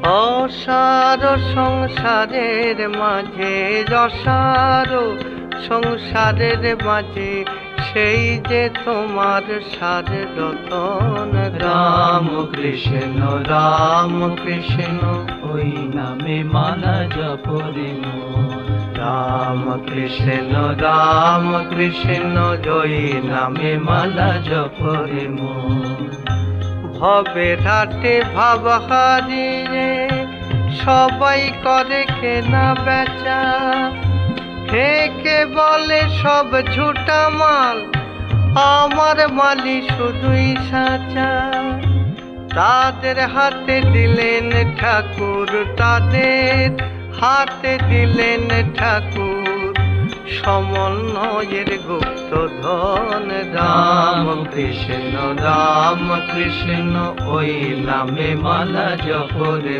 অসার সংসারের মাঝে রসার সংসারের মাঝে সেই যে তোমার সার রতন। রাম কৃষ্ণ ওই নামে মালা জপরে মন। রাম কৃষ্ণ ওই নামে মালা জপরে মন। ভবের হাটে ভাব হারিয়ে সবাই করে কেনা বেচা, হেকে বলে সব ঝুটা মাল, আমার মালি শুধুই সাচা। তাদের হাতে দিলেন ঠাকুর, তাদের হাতে দিলেন ঠাকুর সমন্বয়ের গুপ্ত ধন। রাম কৃষ্ণ ওই নামে মালা জপরে